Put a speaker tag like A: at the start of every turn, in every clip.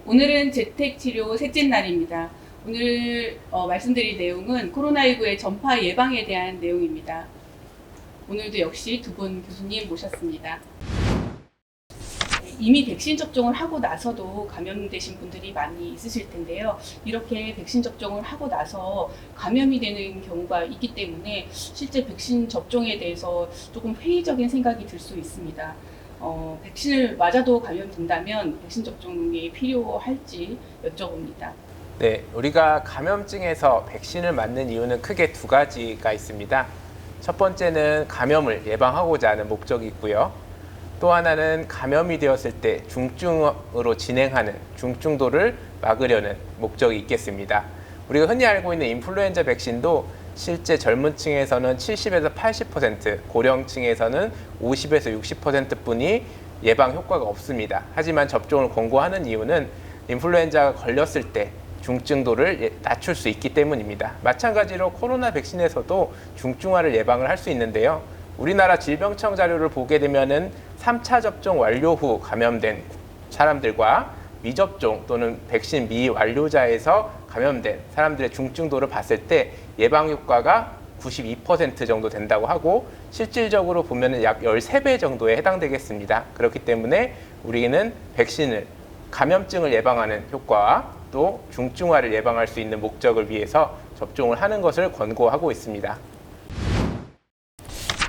A: 오늘은 재택치료 셋째 날입니다. 오늘 말씀드릴 내용은 코로나19의 전파 예방에 대한 내용입니다. 오늘도 역시 두 분 교수님 모셨습니다. 이미 백신 접종을 하고 나서도 감염되신 분들이 많이 있으실 텐데요. 이렇게 백신 접종을 하고 나서 감염이 되는 경우가 있기 때문에 실제 백신 접종에 대해서 조금 회의적인 생각이 들 수 있습니다. 백신을 맞아도 감염된다면 백신 접종이 필요할지 여쭤봅니다.
B: 네, 우리가 감염증에서 백신을 맞는 이유는 크게 두 가지가 있습니다. 첫 번째는 감염을 예방하고자 하는 목적이 있고요. 또 하나는 감염이 되었을 때 중증으로 진행하는 중증도를 막으려는 목적이 있겠습니다. 우리가 흔히 알고 있는 인플루엔자 백신도 실제 젊은 층에서는 70에서 80%, 고령층에서는 50에서 60%뿐이 예방 효과가 없습니다. 하지만 접종을 권고하는 이유는 인플루엔자가 걸렸을 때 중증도를 낮출 수 있기 때문입니다. 마찬가지로 코로나 백신에서도 중증화를 예방을 할 수 있는데요. 우리나라 질병청 자료를 보게 되면은 3차 접종 완료 후 감염된 사람들과 미접종 또는 백신 미완료자에서 감염된 사람들의 중증도를 봤을 때 예방 효과가 92% 정도 된다고 하고 실질적으로 보면 약 13배 정도에 해당되겠습니다. 그렇기 때문에 우리는 백신을 감염증을 예방하는 효과와 또 중증화를 예방할 수 있는 목적을 위해서 접종을 하는 것을 권고하고 있습니다.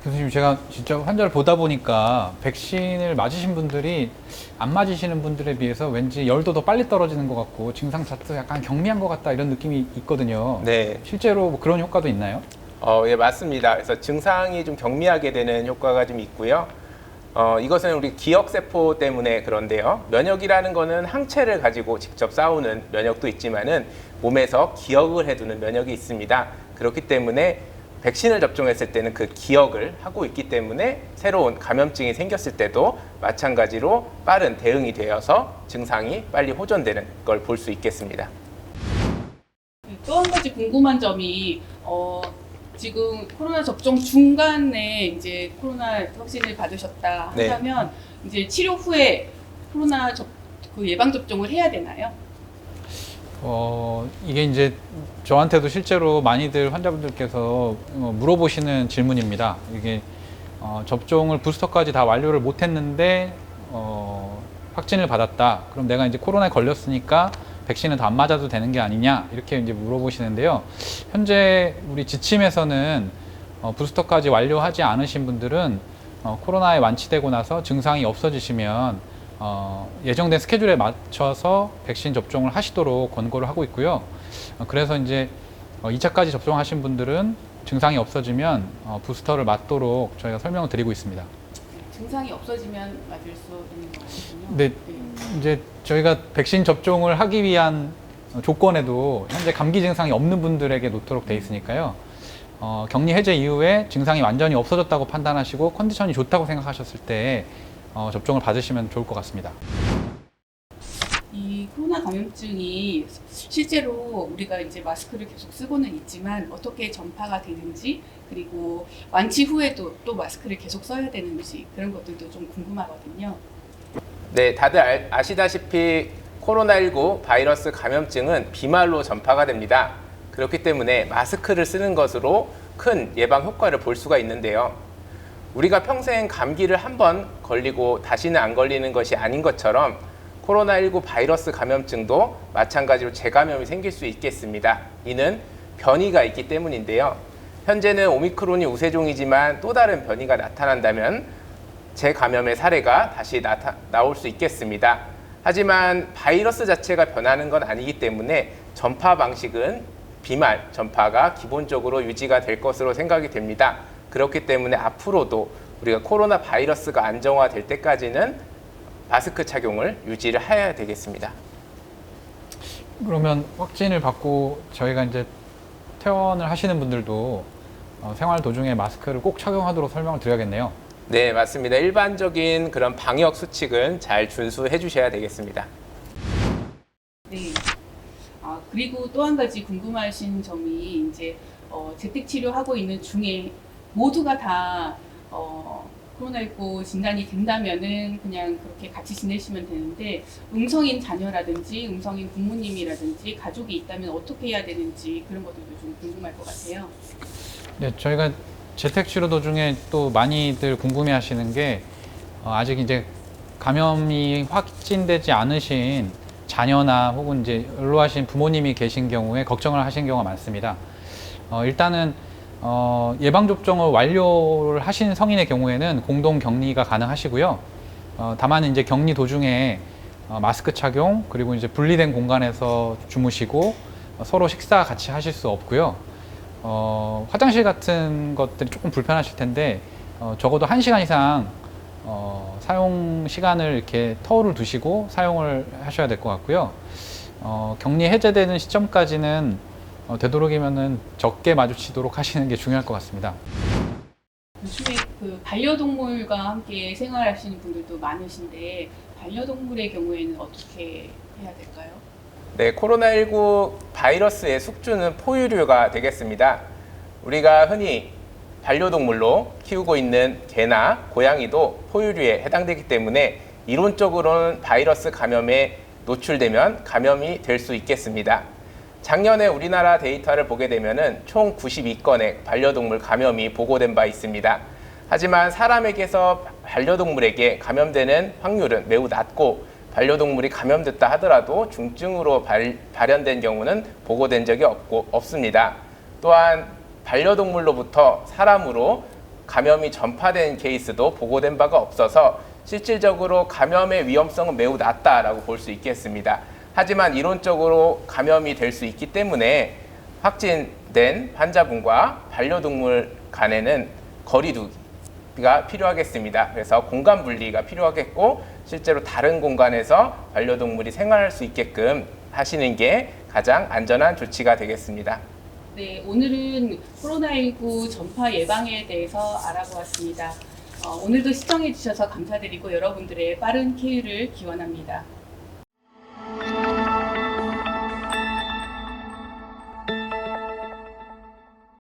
C: 교수님, 제가 진짜 환자를 보다 보니까 백신을 맞으신 분들이 안 맞으시는 분들에 비해서 왠지 열도 더 빨리 떨어지는 것 같고 증상 자체도 약간 경미한 것 같다 이런 느낌이 있거든요.
B: 네.
C: 실제로 뭐 그런 효과도 있나요?
B: 예, 맞습니다. 그래서 증상이 좀 경미하게 되는 효과가 좀 있고요. 이것은 우리 기억세포 때문에 그런데요. 면역이라는 거는 항체를 가지고 직접 싸우는 면역도 있지만은 몸에서 기억을 해두는 면역이 있습니다. 그렇기 때문에 백신을 접종했을 때는 그 기억을 하고 있기 때문에 새로운 감염증이 생겼을 때도 마찬가지로 빠른 대응이 되어서 증상이 빨리 호전되는 걸 볼 수 있겠습니다.
A: 또 한 가지 궁금한 점이 지금 코로나 접종 중간에 이제 코로나 확진을 받으셨다 한다면 이제 치료 후에 코로나 그 예방 접종을 해야 되나요?
C: 이게 이제 저한테도 실제로 많이들 환자분들께서 물어보시는 질문입니다. 이게 접종을 부스터까지 다 완료를 못했는데 확진을 받았다. 그럼 내가 이제 코로나에 걸렸으니까 백신은 더 안 맞아도 되는 게 아니냐 이렇게 이제 물어보시는데요. 현재 우리 지침에서는 부스터까지 완료하지 않으신 분들은 코로나에 완치되고 나서 증상이 없어지시면 예정된 스케줄에 맞춰서 백신 접종을 하시도록 권고를 하고 있고요. 그래서 이제 2차까지 접종하신 분들은 증상이 없어지면 부스터를 맞도록 저희가 설명을 드리고 있습니다.
A: 증상이 없어지면 맞을 수 있는 거거든요.
C: 네, 이제 저희가 백신 접종을 하기 위한 조건에도 현재 감기 증상이 없는 분들에게 놓도록 돼 있으니까요. 격리 해제 이후에 증상이 완전히 없어졌다고 판단하시고 컨디션이 좋다고 생각하셨을 때 접종을 받으시면 좋을 것 같습니다.
A: 이 코로나 감염증이 실제로 우리가 이제 마스크를 계속 쓰고는 있지만 어떻게 전파가 되는지 그리고 완치 후에도 또 마스크를 계속 써야 되는지 그런 것들도 좀 궁금하거든요.
B: 네, 다들 아시다시피 코로나19 바이러스 감염증은 비말로 전파가 됩니다. 그렇기 때문에 마스크를 쓰는 것으로 큰 예방 효과를 볼 수가 있는데요. 우리가 평생 감기를 한 번 걸리고 다시는 안 걸리는 것이 아닌 것처럼 코로나19 바이러스 감염증도 마찬가지로 재감염이 생길 수 있겠습니다. 이는 변이가 있기 때문인데요. 현재는 오미크론이 우세종이지만 또 다른 변이가 나타난다면 재감염의 사례가 다시 나올 수 있겠습니다. 하지만 바이러스 자체가 변하는 건 아니기 때문에 전파 방식은 비말 전파가 기본적으로 유지가 될 것으로 생각이 됩니다. 그렇기 때문에 앞으로도 우리가 코로나 바이러스가 안정화될 때까지는 마스크 착용을 유지를 해야 되겠습니다.
C: 그러면 확진을 받고 저희가 이제 퇴원을 하시는 분들도 생활 도중에 마스크를 꼭 착용하도록 설명을 드려야겠네요.
B: 네, 맞습니다. 일반적인 그런 방역 수칙은 잘 준수해 주셔야 되겠습니다.
A: 네. 그리고 또 한 가지 궁금하신 점이 이제 재택 치료하고 있는 중에 모두가 다 코로나19 진단이 된다면은 그냥 그렇게 같이 지내시면 되는데 음성인 자녀라든지 음성인 부모님이라든지 가족이 있다면 어떻게 해야 되는지 그런 것들도 좀 궁금할 것 같아요.
C: 네, 저희가 재택치료 중에 또 많이들 궁금해하시는 게 아직 이제 감염이 확진되지 않으신 자녀나 혹은 이제 연로하신 부모님이 계신 경우에 걱정을 하신 경우가 많습니다. 일단은 예방접종을 완료를 하신 성인의 경우에는 공동 격리가 가능하시고요. 다만 이제 격리 도중에 마스크 착용 그리고 이제 분리된 공간에서 주무시고 서로 식사 같이 하실 수 없고요. 화장실 같은 것들이 조금 불편하실 텐데 적어도 1시간 이상 사용 시간을 이렇게 터울을 두시고 사용을 하셔야 될 것 같고요. 격리 해제되는 시점까지는 되도록이면은 적게 마주치도록 하시는 게 중요할 것 같습니다.
A: 요즘에 그 반려동물과 함께 생활하시는 분들도 많으신데 반려동물의 경우에는 어떻게 해야 될까요?
B: 네, 코로나19 바이러스의 숙주는 포유류가 되겠습니다. 우리가 흔히 반려동물로 키우고 있는 개나 고양이도 포유류에 해당되기 때문에 이론적으로는 바이러스 감염에 노출되면 감염이 될 수 있겠습니다. 작년에 우리나라 데이터를 보게 되면 총 92건의 반려동물 감염이 보고된 바 있습니다. 하지만 사람에게서 반려동물에게 감염되는 확률은 매우 낮고 반려동물이 감염됐다 하더라도 중증으로 발현된 경우는 보고된 적이 없습니다. 또한 반려동물로부터 사람으로 감염이 전파된 케이스도 보고된 바가 없어서 실질적으로 감염의 위험성은 매우 낮다라고 볼 수 있겠습니다. 하지만 이론적으로 감염이 될 수 있기 때문에 확진된 환자분과 반려동물 간에는 거리두기가 필요하겠습니다. 그래서 공간 분리가 필요하겠고 실제로 다른 공간에서 반려동물이 생활할 수 있게끔 하시는 게 가장 안전한 조치가 되겠습니다.
A: 네, 오늘은 코로나19 전파 예방에 대해서 알아보았습니다. 오늘도 시청해 주셔서 감사드리고 여러분들의 빠른 쾌유를 기원합니다.